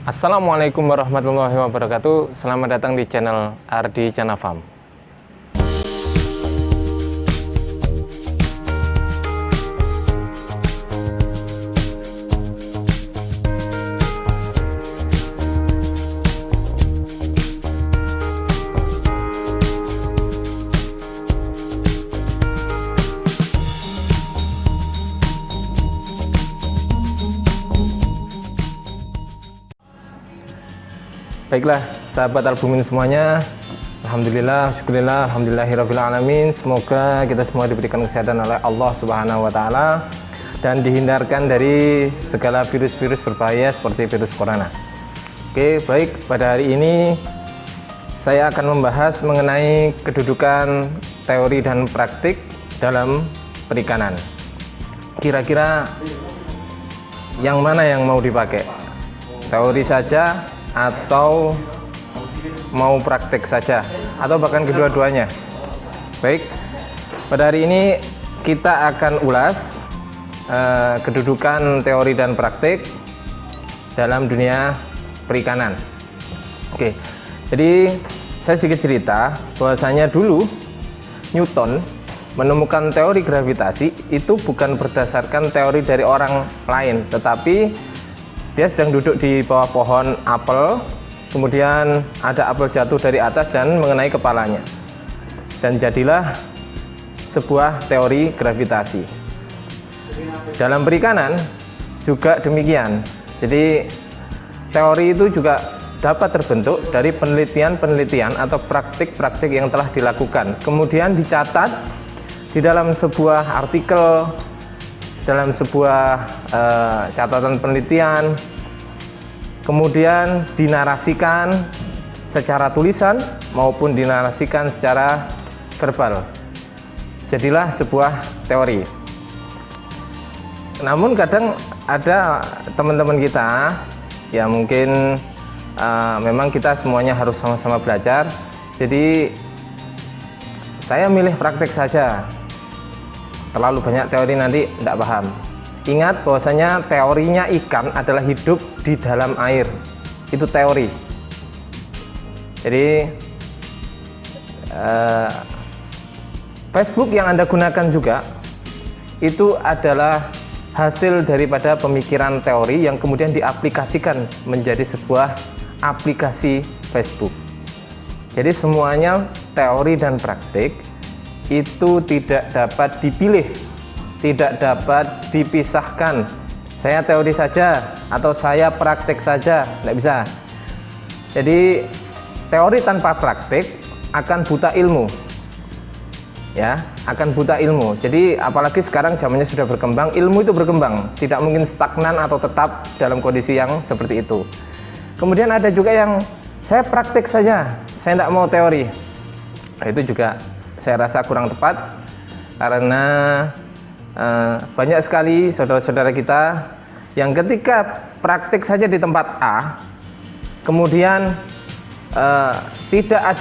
Assalamualaikum warahmatullahi wabarakatuh. Selamat datang di channel Ardi Canafam. Baiklah, sahabat albumin semuanya, alhamdulillah, syukurillah, alhamdulillahirabbil alamin. Semoga kita semua diberikan kesehatan oleh Allah Subhanahu wa taala dan dihindarkan dari segala virus-virus berbahaya seperti virus corona. Oke, baik, pada hari ini saya akan membahas mengenai kedudukan teori dan praktik dalam perikanan. Kira-kira yang mana yang mau dipakai? Teori saja atau mau praktek saja, atau bahkan kedua-duanya? Baik, pada hari ini kita akan ulas kedudukan teori dan praktik dalam dunia perikanan. Oke, jadi saya sedikit cerita bahwasanya dulu Newton menemukan teori gravitasi itu bukan berdasarkan teori dari orang lain, tetapi dia sedang duduk di bawah pohon apel, kemudian ada apel jatuh dari atas dan mengenai kepalanya, dan jadilah sebuah teori gravitasi. Dalam perikanan juga demikian. Jadi teori itu juga dapat terbentuk dari penelitian-penelitian atau praktik-praktik yang telah dilakukan, kemudian dicatat di dalam sebuah artikel, dalam sebuah catatan penelitian, kemudian dinarasikan secara tulisan maupun dinarasikan secara verbal. Jadilah sebuah teori. Namun kadang ada teman-teman kita ya, mungkin memang kita semuanya harus sama-sama belajar. Jadi saya milih praktek saja. Terlalu banyak teori nanti tidak paham. Ingat bahwasanya teorinya ikan adalah hidup di dalam air. Itu teori. Jadi Facebook yang Anda gunakan juga itu adalah hasil daripada pemikiran teori yang kemudian diaplikasikan menjadi sebuah aplikasi Facebook. Jadi semuanya teori dan praktik itu tidak dapat dipilih, tidak dapat dipisahkan. Saya teori saja atau saya praktek saja, tidak bisa. Jadi teori tanpa praktek akan buta ilmu, ya, akan buta ilmu. Jadi apalagi sekarang zamannya sudah berkembang, ilmu itu berkembang, tidak mungkin stagnan atau tetap dalam kondisi yang seperti itu. Kemudian ada juga yang saya praktek saja, saya tidak mau teori. Nah, itu juga saya rasa kurang tepat, karena banyak sekali saudara-saudara kita yang ketika praktik saja di tempat A, kemudian tidak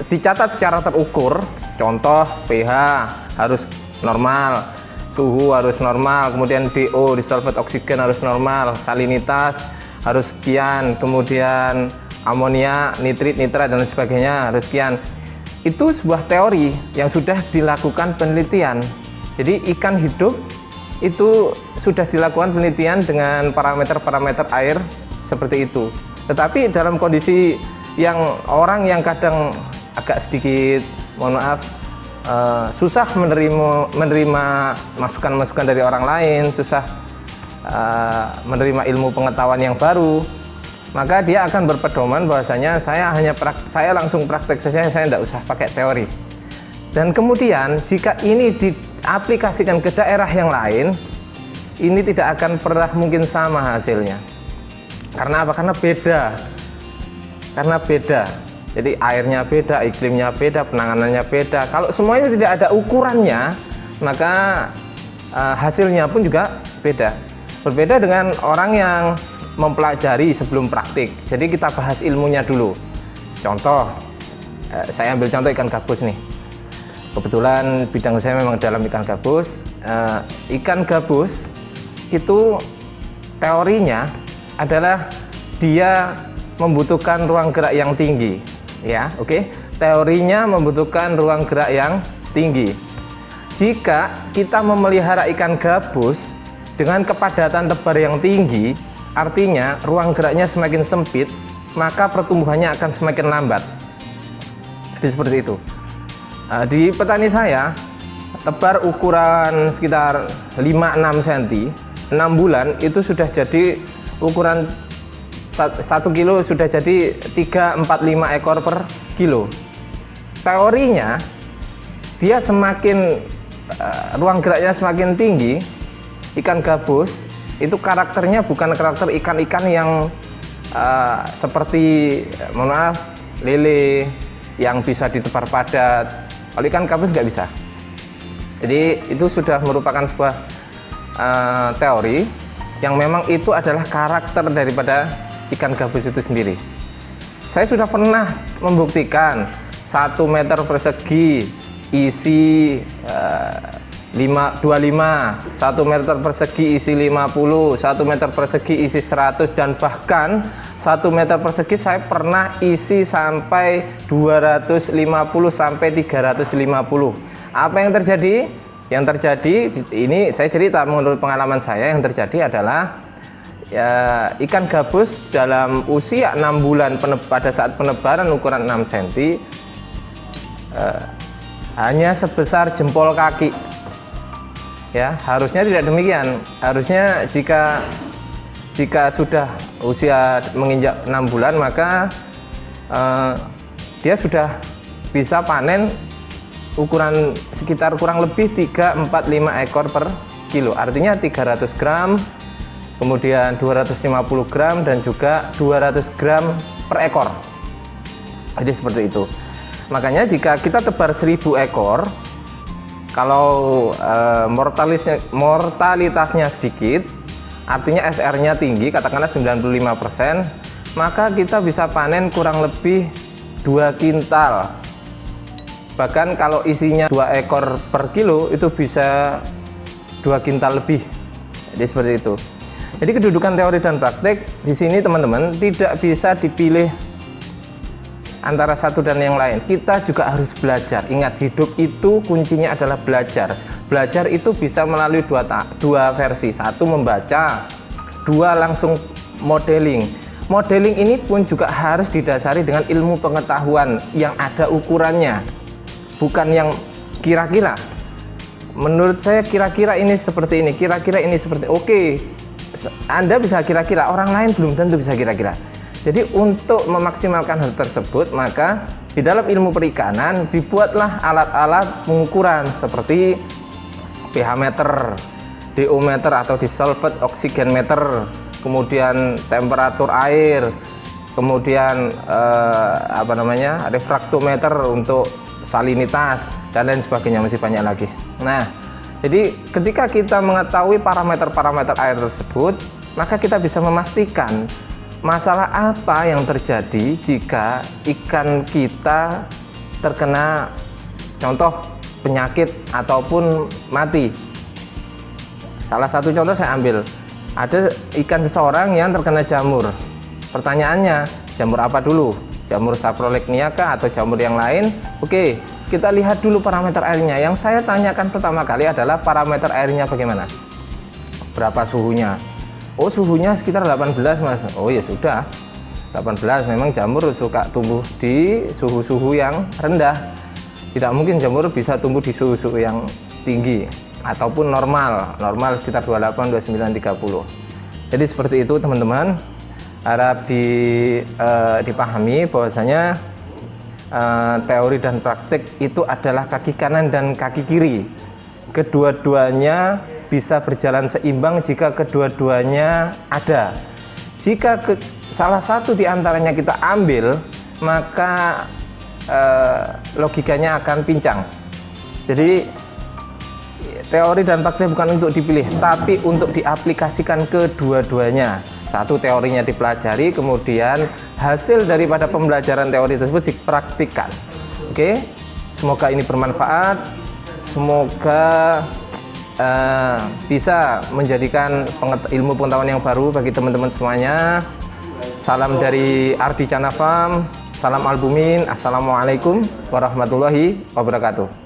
dicatat secara terukur. Contoh, pH harus normal, suhu harus normal, kemudian DO, disolvet oksigen, harus normal, salinitas harus sekian, kemudian amonia, nitrit, nitrat dan sebagainya harus sekian. Itu sebuah teori yang sudah dilakukan penelitian. Jadi ikan hidup itu sudah dilakukan penelitian dengan parameter-parameter air seperti itu. Tetapi dalam kondisi yang orang yang kadang agak sedikit, mohon maaf, susah menerima masukan-masukan dari orang lain, susah menerima ilmu pengetahuan yang baru, maka dia akan berpedoman bahwasanya saya langsung praktek saja, saya tidak usah pakai teori. Dan kemudian jika ini diaplikasikan ke daerah yang lain, ini tidak akan pernah mungkin sama hasilnya. Karena apa? Karena beda. Jadi airnya beda, iklimnya beda, penanganannya beda. Kalau semuanya tidak ada ukurannya, maka hasilnya pun juga beda. Berbeda dengan orang yang mempelajari sebelum praktik. Jadi kita bahas ilmunya dulu. Contoh, saya ambil contoh ikan gabus nih. Kebetulan bidang saya memang dalam ikan gabus. Ikan gabus itu teorinya adalah dia membutuhkan ruang gerak yang tinggi, ya, oke. Teorinya membutuhkan ruang gerak yang tinggi. Jika kita memelihara ikan gabus dengan kepadatan tebar yang tinggi, artinya ruang geraknya semakin sempit, maka pertumbuhannya akan semakin lambat. Jadi seperti itu. Di petani saya, tebar ukuran sekitar 5-6 cm, 6 bulan itu sudah jadi ukuran 1 kilo, sudah jadi 3-4-5 ekor per kilo. Teorinya dia semakin ruang geraknya semakin tinggi, ikan gabus itu karakternya bukan karakter ikan-ikan yang seperti mohon maaf lele yang bisa ditebar padat. Kalau ikan gabus nggak bisa. Jadi itu sudah merupakan sebuah teori yang memang itu adalah karakter daripada ikan gabus itu sendiri. Saya sudah pernah membuktikan 1 meter persegi isi 25, 1 meter persegi isi 50, 1 meter persegi isi 100, dan bahkan 1 meter persegi saya pernah isi sampai 250 sampai 350. Apa yang terjadi? Yang terjadi, ini saya cerita menurut pengalaman saya, yang terjadi adalah ikan gabus dalam usia 6 bulan pada saat penebaran ukuran 6 cm hanya sebesar jempol kaki. Ya, harusnya tidak demikian. Harusnya jika sudah usia menginjak 6 bulan, maka dia sudah bisa panen ukuran sekitar kurang lebih 3-4-5 ekor per kilo. Artinya 300 gram, kemudian 250 gram, dan juga 200 gram per ekor. Jadi seperti itu. Makanya jika kita tebar 1000 ekor, kalau mortalitasnya sedikit, artinya SR-nya tinggi, katakanlah 95%, maka kita bisa panen kurang lebih 2 kintal. Bahkan kalau isinya 2 ekor per kilo, itu bisa 2 kintal lebih. Jadi seperti itu. Jadi kedudukan teori dan praktek di sini teman-teman tidak bisa dipilih antara satu dan yang lain. Kita juga harus belajar. Ingat, hidup itu kuncinya adalah belajar. Belajar itu bisa melalui dua versi. Satu membaca, dua langsung modeling. Modeling ini pun juga harus didasari dengan ilmu pengetahuan yang ada ukurannya, bukan yang kira-kira. Menurut saya kira-kira ini seperti ini, kira-kira ini seperti oke. Anda bisa kira-kira, orang lain belum tentu bisa kira-kira. Jadi untuk memaksimalkan hal tersebut, maka di dalam ilmu perikanan dibuatlah alat-alat pengukuran seperti pH meter, DO meter atau dissolved oxygen meter, kemudian temperatur air, kemudian refraktometer untuk salinitas, dan lain sebagainya, masih banyak lagi. Nah, jadi ketika kita mengetahui parameter-parameter air tersebut, maka kita bisa memastikan masalah apa yang terjadi jika ikan kita terkena contoh penyakit ataupun mati. Salah satu contoh saya ambil, ada ikan seseorang yang terkena jamur. Pertanyaannya, jamur apa dulu? Jamur saprolegnia kah atau jamur yang lain? Oke, kita lihat dulu parameter airnya. Yang saya tanyakan pertama kali adalah parameter airnya bagaimana? Berapa suhunya? Oh, suhunya sekitar 18, Mas. Oh ya sudah, 18. Memang jamur suka tumbuh di suhu-suhu yang rendah. Tidak mungkin jamur bisa tumbuh di suhu-suhu yang tinggi ataupun normal sekitar 28, 29, 30. Jadi seperti itu teman-teman. Harap dipahami bahwasanya teori dan praktik itu adalah kaki kanan dan kaki kiri. Kedua-duanya bisa berjalan seimbang jika kedua-duanya ada. Jika salah satu di antaranya kita ambil, maka logikanya akan pincang. Jadi teori dan praktik bukan untuk dipilih, tapi untuk diaplikasikan kedua-duanya. Satu, teorinya dipelajari, kemudian hasil daripada pembelajaran teori tersebut dipraktikkan. Oke, semoga ini bermanfaat. Semoga bisa menjadikan ilmu pengetahuan yang baru bagi teman-teman semuanya. Salam dari Ardi Chana Farm, salam albumin, assalamualaikum warahmatullahi wabarakatuh.